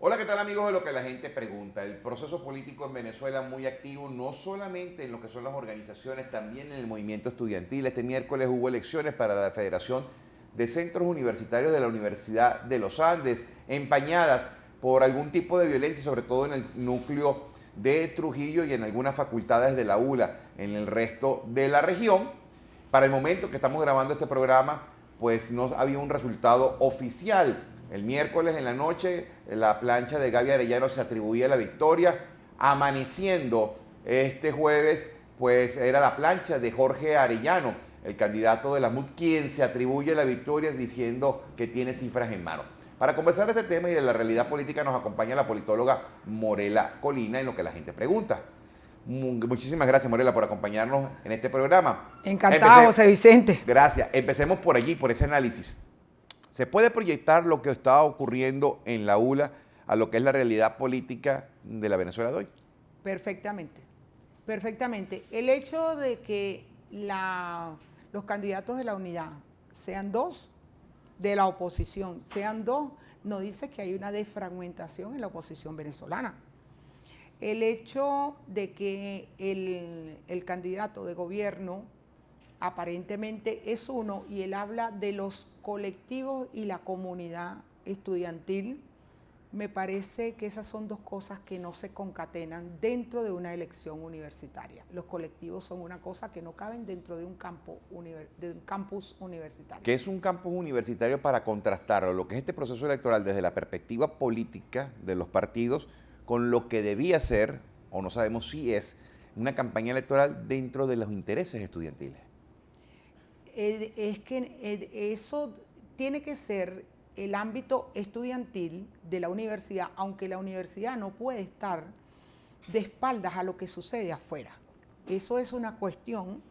Hola, ¿qué tal amigos de Lo que la gente pregunta? El proceso político en Venezuela muy activo, no solamente en lo que son las organizaciones, también en el movimiento estudiantil. Este miércoles hubo elecciones para la Federación de Centros Universitarios de la Universidad de los Andes, empañadas por algún tipo de violencia, sobre todo en el núcleo de Trujillo y en algunas facultades de la ULA. En el resto de la región, para el momento que estamos grabando este programa, pues no había un resultado oficial. El miércoles en la noche, la plancha de Gaby Arellano se atribuía la victoria. Amaneciendo este jueves, pues era la plancha de Jorge Arellano, el candidato de la MUD, quien se atribuye la victoria diciendo que tiene cifras en mano. Para conversar de este tema y de la realidad política nos acompaña la politóloga Morela Colina en Lo que la gente pregunta. Muchísimas gracias, Morela, por acompañarnos en este programa. Encantada, José Vicente. Gracias. Empecemos por allí, por ese análisis. ¿Se puede proyectar lo que está ocurriendo en la ULA a lo que es la realidad política de la Venezuela de hoy? Perfectamente, perfectamente. El hecho de que los candidatos de la unidad sean dos, de la oposición sean dos, no dice que hay una desfragmentación en la oposición venezolana. El hecho de que el candidato de gobierno aparentemente es uno y él habla de los colectivos y la comunidad estudiantil, me parece que esas son dos cosas que no se concatenan dentro de una elección universitaria. Los colectivos son una cosa que no caben dentro de un campus universitario. ¿Qué es un campus universitario para contrastarlo? Lo que es este proceso electoral desde la perspectiva política de los partidos con lo que debía ser, o no sabemos si es, una campaña electoral dentro de los intereses estudiantiles. Es que eso tiene que ser el ámbito estudiantil de la universidad, aunque la universidad no puede estar de espaldas a lo que sucede afuera. Eso es una cuestión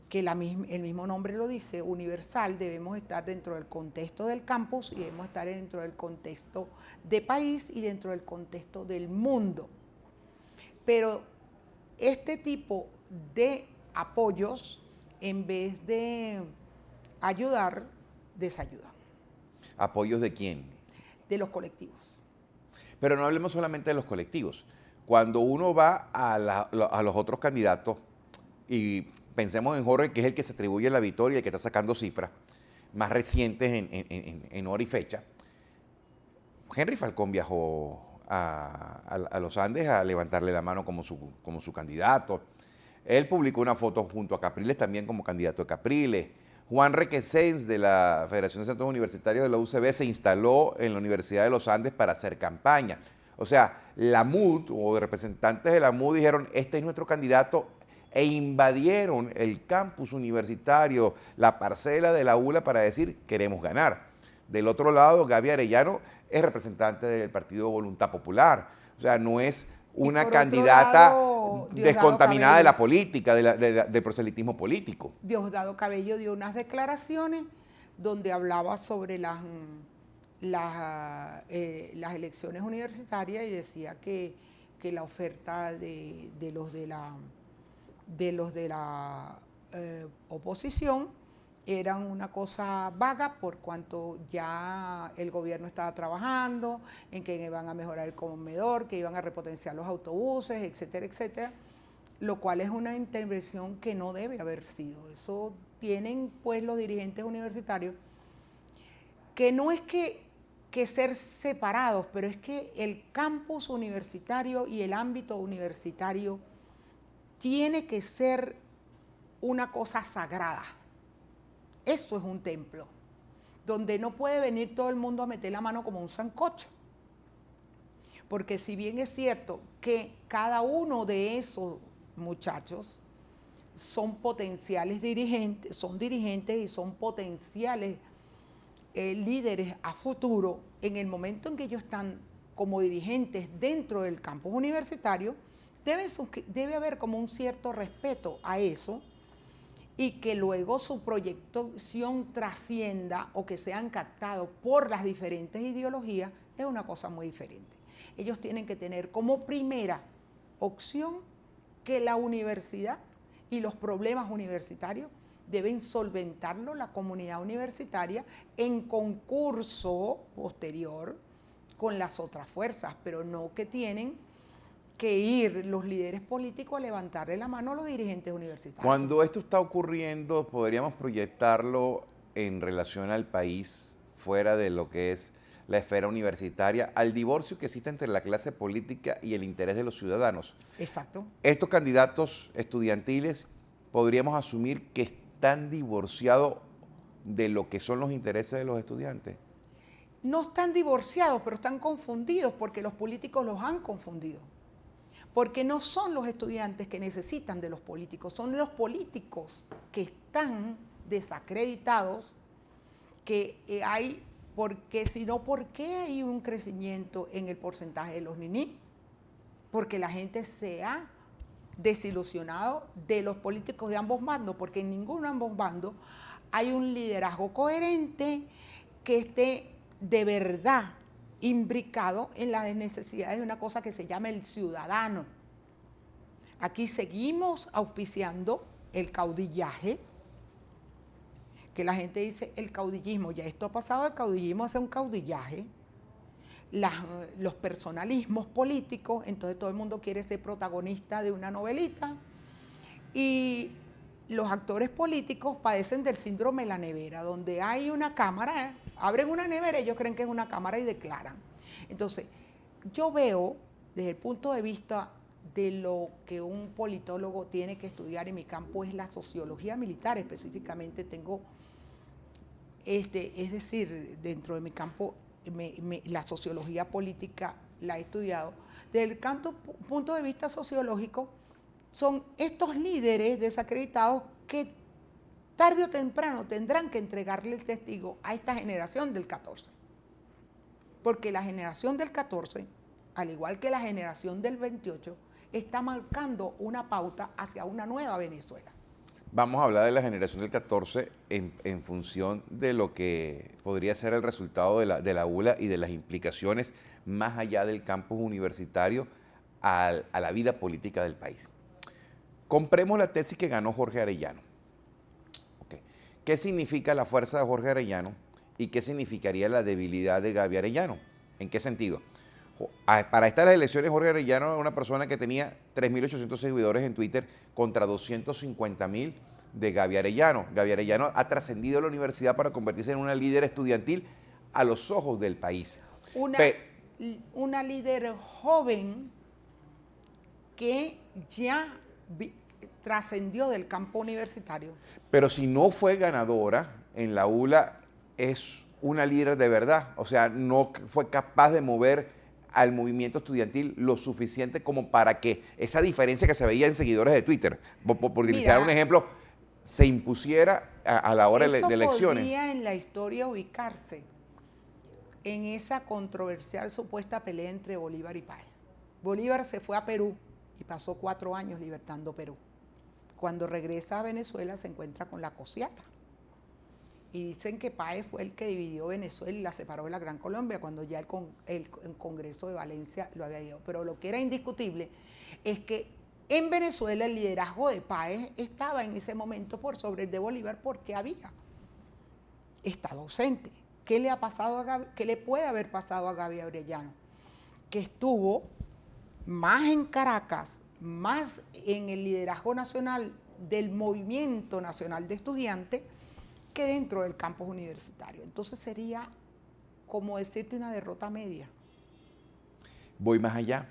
que el mismo nombre lo dice, universal. Debemos estar dentro del contexto del campus y debemos estar dentro del contexto de país y dentro del contexto del mundo. Pero este tipo de apoyos, en vez de ayudar, desayudan. ¿Apoyos de quién? De los colectivos. Pero no hablemos solamente de los colectivos. Cuando uno va a los otros candidatos, y pensemos en Jorge, que es el que se atribuye la victoria y el que está sacando cifras más recientes en hora y fecha, Henry Falcón viajó a los Andes a levantarle la mano como su candidato. Él publicó una foto junto a Capriles también como candidato de Capriles. Juan Requesens de la Federación de Centros Universitarios de la UCB se instaló en la Universidad de los Andes para hacer campaña. O sea, la MUD o representantes de la MUD dijeron, este es nuestro candidato, e invadieron el campus universitario, la parcela de la ULA para decir, queremos ganar. Del otro lado, Gaby Arellano es representante del Partido Voluntad Popular. O sea, no es una candidata descontaminada de la política, del proselitismo político. Diosdado Cabello dio unas declaraciones donde hablaba sobre las elecciones universitarias y decía que la oferta de los de la oposición eran una cosa vaga por cuanto ya el gobierno estaba trabajando en que iban a mejorar el comedor, que iban a repotenciar los autobuses, etcétera, etcétera, lo cual es una intervención que no debe haber sido. Eso tienen pues los dirigentes universitarios, que no es que ser separados, pero es que el campus universitario y el ámbito universitario tiene que ser una cosa sagrada. Eso es un templo, donde no puede venir todo el mundo a meter la mano como un sancocho. Porque si bien es cierto que cada uno de esos muchachos son potenciales dirigentes, son dirigentes y son potenciales líderes a futuro, en el momento en que ellos están como dirigentes dentro del campus universitario, debe haber como un cierto respeto a eso, y que luego su proyección trascienda o que sean captados por las diferentes ideologías es una cosa muy diferente. Ellos tienen que tener como primera opción que la universidad y los problemas universitarios deben solventarlo la comunidad universitaria en concurso posterior con las otras fuerzas, pero no que tienen que ir los líderes políticos a levantarle la mano a los dirigentes universitarios. Cuando esto está ocurriendo, podríamos proyectarlo en relación al país, fuera de lo que es la esfera universitaria, al divorcio que existe entre la clase política y el interés de los ciudadanos. Exacto. Estos candidatos estudiantiles podríamos asumir que están divorciados de lo que son los intereses de los estudiantes. No están divorciados, pero están confundidos porque los políticos los han confundido. Porque no son los estudiantes que necesitan de los políticos, son los políticos que están desacreditados, que hay, porque si no, ¿por qué hay un crecimiento en el porcentaje de los niní? Porque la gente se ha desilusionado de los políticos de ambos bandos, porque en ninguno de ambos bandos hay un liderazgo coherente que esté de verdad imbricado en las necesidades de una cosa que se llama el ciudadano. Aquí seguimos auspiciando el caudillaje, que la gente dice el caudillismo, ya esto ha pasado del caudillismo a ser un caudillaje, los personalismos políticos, entonces todo el mundo quiere ser protagonista de una novelita, y los actores políticos padecen del síndrome de la nevera, donde hay una cámara, abren una nevera, ellos creen que es una cámara y declaran. Entonces, yo veo desde el punto de vista de lo que un politólogo tiene que estudiar, en mi campo es la sociología militar, específicamente tengo, es decir, dentro de mi campo, la sociología política la he estudiado. Desde el punto de vista sociológico, son estos líderes desacreditados que tarde o temprano tendrán que entregarle el testigo a esta generación del 14. Porque la generación del 14, al igual que la generación del 28, está marcando una pauta hacia una nueva Venezuela. Vamos a hablar de la generación del 14 en función de lo que podría ser el resultado de la ULA y de las implicaciones más allá del campus universitario a la vida política del país. Compremos la tesis que ganó Jorge Arellano. Okay. ¿Qué significa la fuerza de Jorge Arellano y qué significaría la debilidad de Gaby Arellano? ¿En qué sentido? Para estas elecciones, Jorge Arellano era una persona que tenía 3.800 seguidores en Twitter contra 250.000 de Gaby Arellano. Gaby Arellano ha trascendido a la universidad para convertirse en una líder estudiantil a los ojos del país. Una líder joven que ya trascendió del campo universitario. Pero si no fue ganadora en la ULA, es una líder de verdad. O sea, no fue capaz de mover al movimiento estudiantil lo suficiente como para que esa diferencia que se veía en seguidores de Twitter, por utilizar un ejemplo, se impusiera a la hora de elecciones. Podría en la historia ubicarse en esa controversial supuesta pelea entre Bolívar y Páez. Bolívar se fue a Perú y pasó 4 años libertando Perú. Cuando regresa a Venezuela se encuentra con la Cosiata. Y dicen que Páez fue el que dividió Venezuela y la separó de la Gran Colombia, cuando ya el Congreso de Valencia lo había ido. Pero lo que era indiscutible es que en Venezuela el liderazgo de Páez estaba en ese momento por sobre el de Bolívar porque había estado ausente. ¿Qué le ha pasado a Gaby? ¿Qué le puede haber pasado a Gaby Arellano? Que estuvo más en Caracas, más en el liderazgo nacional del Movimiento Nacional de Estudiantes, que dentro del campus universitario. Entonces sería como decirte una derrota media. Voy más allá.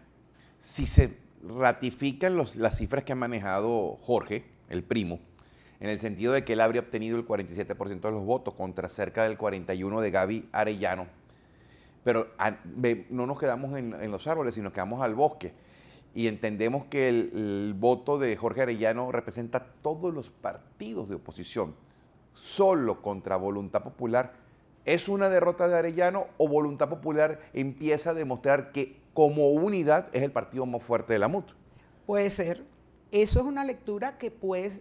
Si se ratifican las cifras que ha manejado Jorge, el primo, en el sentido de que él habría obtenido el 47% de los votos contra cerca del 41% de Gaby Arellano, pero no nos quedamos en los árboles, sino quedamos al bosque. Y entendemos que el voto de Jorge Arellano representa todos los partidos de oposición. Solo contra Voluntad Popular, ¿es una derrota de Arellano o Voluntad Popular empieza a demostrar que como unidad es el partido más fuerte de la MUT? Puede ser. Eso es una lectura que puede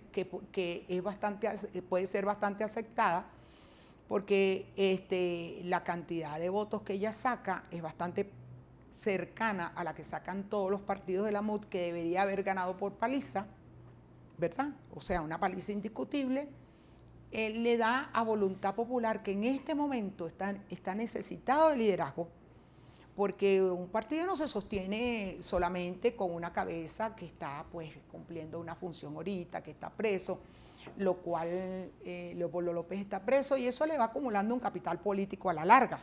ser bastante aceptada, porque la cantidad de votos que ella saca es bastante cercana a la que sacan todos los partidos de la MUT, que debería haber ganado por paliza, ¿verdad? O sea, una paliza indiscutible. Le da a Voluntad Popular, que en este momento está necesitado de liderazgo, porque un partido no se sostiene solamente con una cabeza que está pues cumpliendo una función ahorita, que está preso, lo cual Leopoldo López está preso y eso le va acumulando un capital político a la larga.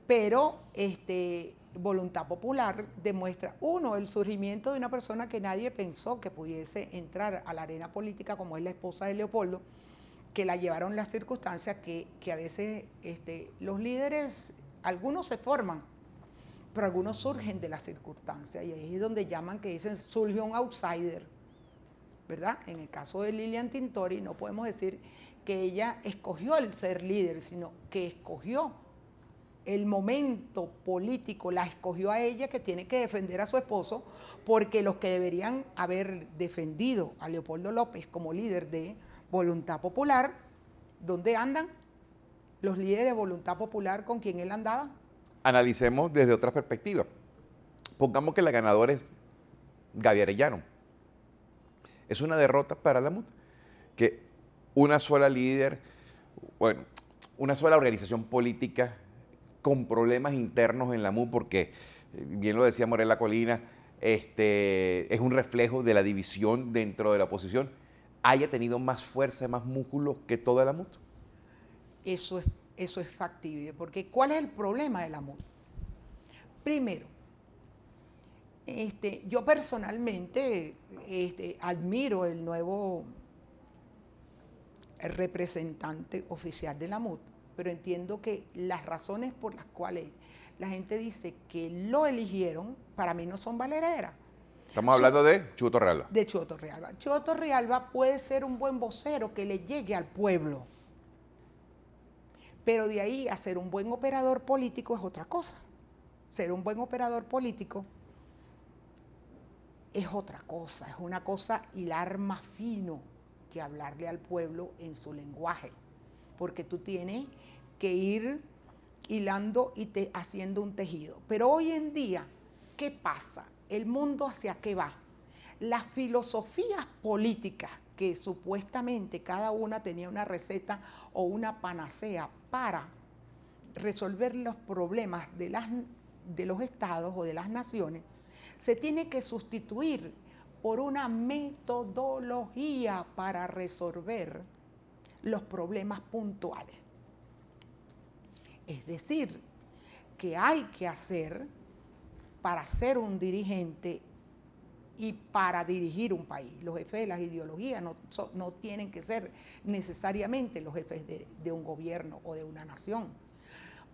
Pero Voluntad Popular demuestra, uno, el surgimiento de una persona que nadie pensó que pudiese entrar a la arena política, como es la esposa de Leopoldo, que la llevaron las circunstancias que a veces los líderes, algunos se forman, pero algunos surgen de las circunstancias, y ahí es donde llaman, que dicen, surgió un outsider, ¿verdad? En el caso de Lilian Tintori no podemos decir que ella escogió el ser líder, sino que escogió el momento político, la escogió a ella, que tiene que defender a su esposo, porque los que deberían haber defendido a Leopoldo López como líder de Voluntad Popular, ¿dónde andan los líderes de Voluntad Popular con quien él andaba? Analicemos desde otra perspectiva. Pongamos que la ganadora es Gaby Arellano. Es una derrota para la MUT, que una sola líder, bueno, una sola organización política con problemas internos en la MUT, porque bien lo decía Morela Colina, es un reflejo de la división dentro de la oposición, haya tenido más fuerza, más músculo que toda la MUT. Eso es factible, porque ¿cuál es el problema de la MUT? Primero, yo personalmente admiro el nuevo representante oficial de la MUT, pero entiendo que las razones por las cuales la gente dice que lo eligieron, para mí no son valereras. Estamos hablando de Chuto Torrealba. De Chuto Torrealba. Chuto Torrealba puede ser un buen vocero que le llegue al pueblo, pero de ahí a ser un buen operador político es otra cosa. Ser un buen operador político es otra cosa, es una cosa hilar más fino que hablarle al pueblo en su lenguaje, porque tú tienes que ir hilando y haciendo un tejido. Pero hoy en día, ¿qué pasa? ¿El mundo hacia qué va? Las filosofías políticas, que supuestamente cada una tenía una receta o una panacea para resolver los problemas de los estados o de las naciones, se tiene que sustituir por una metodología para resolver los problemas puntuales. Es decir, que hay que hacer para ser un dirigente y para dirigir un país. Los jefes de las ideologías no tienen que ser necesariamente los jefes de un gobierno o de una nación.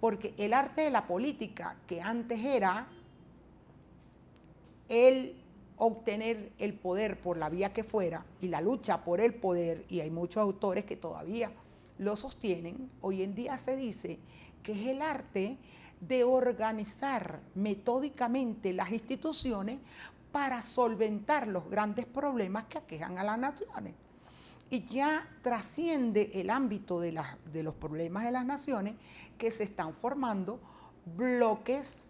Porque el arte de la política, que antes era el obtener el poder por la vía que fuera y la lucha por el poder, y hay muchos autores que todavía lo sostienen, hoy en día se dice que es el arte de organizar metódicamente las instituciones para solventar los grandes problemas que aquejan a las naciones. Y ya trasciende el ámbito de los problemas de las naciones, que se están formando bloques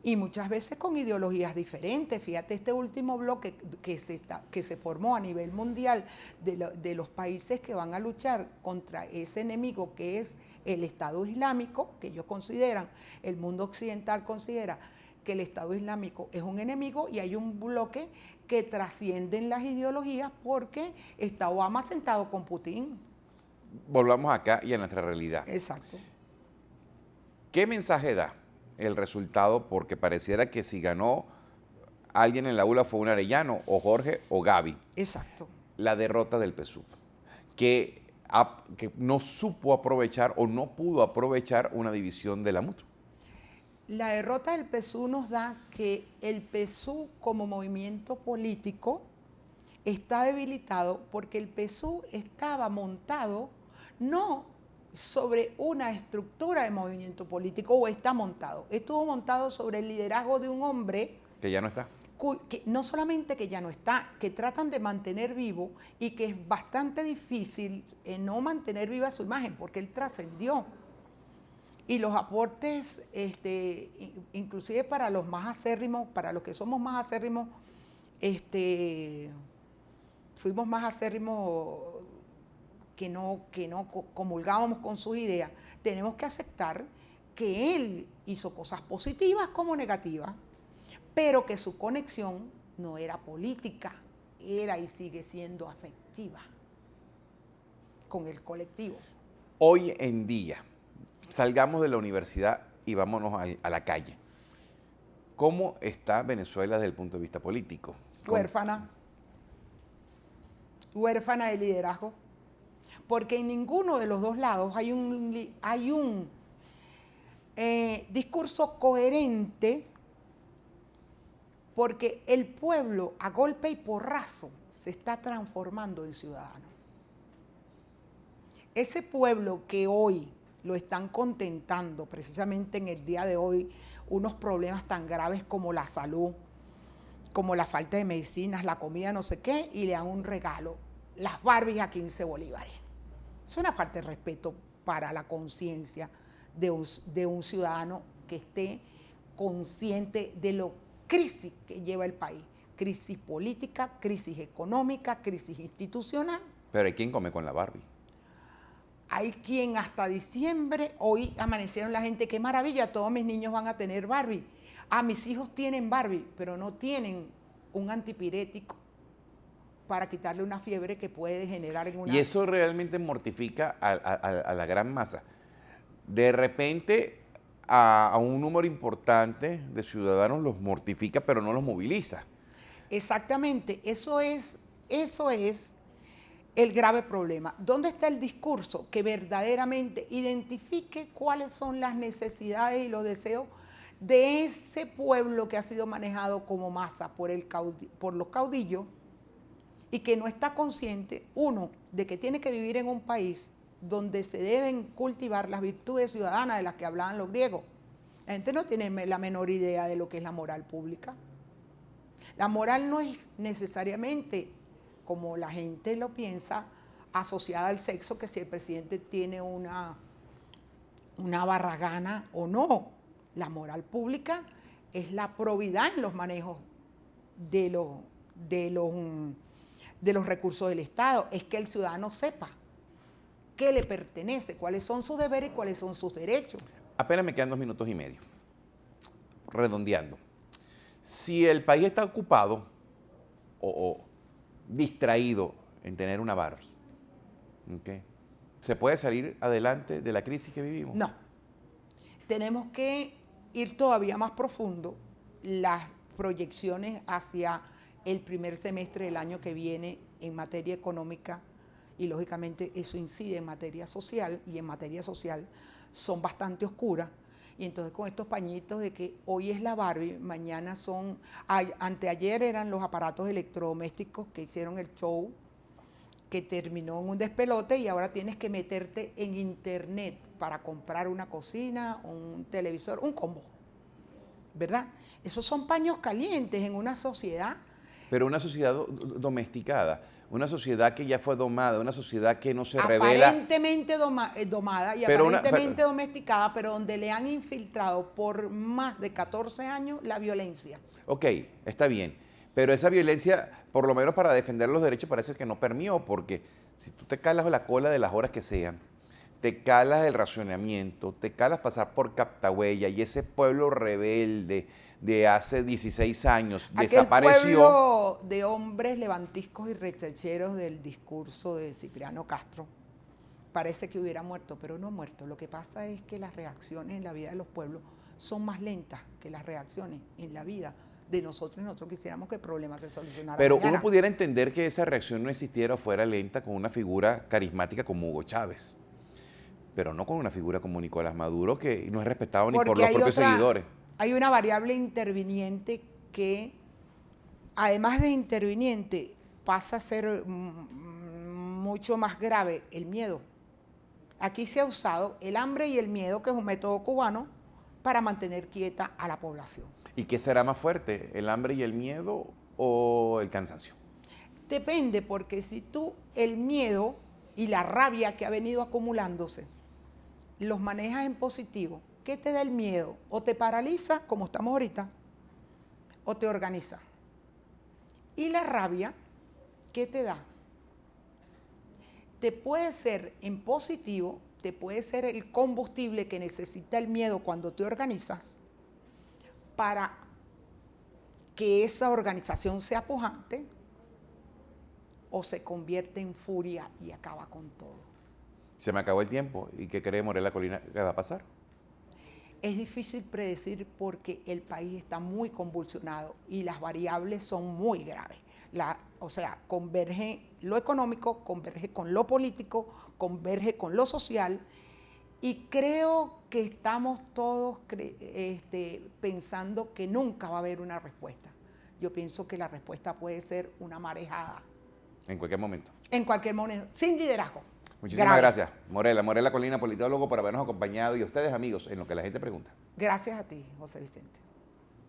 y muchas veces con ideologías diferentes. Fíjate, este último bloque que se formó a nivel mundial de los países que van a luchar contra ese enemigo que es el Estado Islámico, que ellos consideran, el mundo occidental considera que el Estado Islámico es un enemigo, y hay un bloque que trascienden las ideologías porque está Obama sentado con Putin. Volvamos acá y a nuestra realidad. Exacto. ¿Qué mensaje da el resultado? Porque pareciera que si ganó alguien en la ULA fue un Arellano, o Jorge, o Gaby. Exacto. La derrota del PSUV, que no supo aprovechar o no pudo aprovechar una división de la MUT. La derrota del PSUV nos da que el PSUV como movimiento político está debilitado, porque el PSUV estaba montado no sobre una estructura de movimiento político, o está montado, estuvo montado sobre el liderazgo de un hombre Que ya no está. que no solamente que ya no está, que tratan de mantener vivo, y que es bastante difícil no mantener viva su imagen, porque él trascendió. Y los aportes, inclusive para los más acérrimos, para los que somos más acérrimos, fuimos más acérrimos que no comulgábamos con sus ideas, tenemos que aceptar que él hizo cosas positivas como negativas, pero que su conexión no era política, era y sigue siendo afectiva con el colectivo. Hoy en día, salgamos de la universidad y vámonos a la calle. ¿Cómo está Venezuela desde el punto de vista político? Huérfana, huérfana de liderazgo, porque en ninguno de los dos lados hay un discurso coherente, porque el pueblo a golpe y porrazo se está transformando en ciudadano. Ese pueblo que hoy lo están contentando, precisamente en el día de hoy, unos problemas tan graves como la salud, como la falta de medicinas, la comida, no sé qué, y le dan un regalo, las Barbies a 15 bolívares. Es una falta de respeto para la conciencia de un ciudadano que esté consciente de la crisis que lleva el país. Crisis política, crisis económica, crisis institucional. Pero hay quien come con la Barbie. Hay quien hasta diciembre, hoy amanecieron la gente, qué maravilla, todos mis niños van a tener Barbie. Mis hijos tienen Barbie, pero no tienen un antipirético para quitarle una fiebre que puede generar en una... Y eso realmente mortifica a la gran masa. De repente, a un número importante de ciudadanos los mortifica, pero no los moviliza. Exactamente, eso es el grave problema. ¿Dónde está el discurso que verdaderamente identifique cuáles son las necesidades y los deseos de ese pueblo que ha sido manejado como masa por los caudillos y que no está consciente, uno, de que tiene que vivir en un país donde se deben cultivar las virtudes ciudadanas de las que hablaban los griegos? La gente no tiene la menor idea de lo que es la moral pública. La moral no es necesariamente, como la gente lo piensa, asociada al sexo, que si el presidente tiene una barragana o no. La moral pública es la probidad en los manejos de los recursos del Estado. Es que el ciudadano sepa qué le pertenece, cuáles son sus deberes y cuáles son sus derechos. Apenas me quedan 2 minutos y medio. Redondeando. Si el país está ocupado o distraído en tener una Barbie, ¿okay?, ¿se puede salir adelante de la crisis que vivimos? No. Tenemos que ir todavía más profundo. Las proyecciones hacia el primer semestre del año que viene en materia económica, y lógicamente eso incide en materia social, y en materia social son bastante oscuras. Y entonces con estos pañitos de que hoy es la Barbie, mañana anteayer eran los aparatos electrodomésticos que hicieron el show, que terminó en un despelote, y ahora tienes que meterte en internet para comprar una cocina, un televisor, un combo, ¿verdad? Esos son paños calientes en una sociedad. Pero una sociedad domesticada, una sociedad que ya fue domada, una sociedad que no se revela. Aparentemente domada y aparentemente domesticada, pero donde le han infiltrado por más de 14 años la violencia. Ok, está bien, pero esa violencia, por lo menos para defender los derechos, parece que no permeó, porque si tú te calas la cola de las horas que sean, te calas el racionamiento, te calas pasar por Captahuella, y ese pueblo rebelde de hace 16 años desapareció. Aquel pueblo de hombres levantiscos y rechecheros del discurso de Cipriano Castro parece que hubiera muerto, pero no ha muerto. Lo que pasa es que las reacciones en la vida de los pueblos son más lentas que las reacciones en la vida de nosotros, y nosotros quisiéramos que el problema se solucionara Pero mañana. uno pudiera entender que esa reacción no existiera o fuera lenta con una figura carismática como Hugo Chávez, pero no con una figura como Nicolás Maduro, que no es respetado ni por los propios seguidores. Hay una variable interviniente que, además de interviniente, pasa a ser mucho más grave: el miedo. Aquí se ha usado el hambre y el miedo, que es un método cubano, para mantener quieta a la población. ¿Y qué será más fuerte, el hambre y el miedo o el cansancio? Depende, porque si tú el miedo y la rabia que ha venido acumulándose los manejas en positivo, ¿qué te da el miedo? O te paraliza, como estamos ahorita, o te organiza. Y la rabia, ¿qué te da? Te puede ser en positivo te puede ser el combustible que necesita el miedo cuando te organizas para que esa organización sea pujante o se convierte en furia y acaba con todo. Se me acabó el tiempo. ¿Y qué cree Morela Colina que va a pasar? Es difícil predecir porque el país está muy convulsionado y las variables son muy graves. O sea, converge lo económico, converge con lo político, converge con lo social y creo que estamos todos pensando que nunca va a haber una respuesta. Yo pienso que la respuesta puede ser una marejada. En cualquier momento. En cualquier momento, sin liderazgo. Muchísimas gracias, Morela Colina, politólogo, por habernos acompañado y a ustedes, amigos, en Lo que la gente pregunta. Gracias a ti, José Vicente.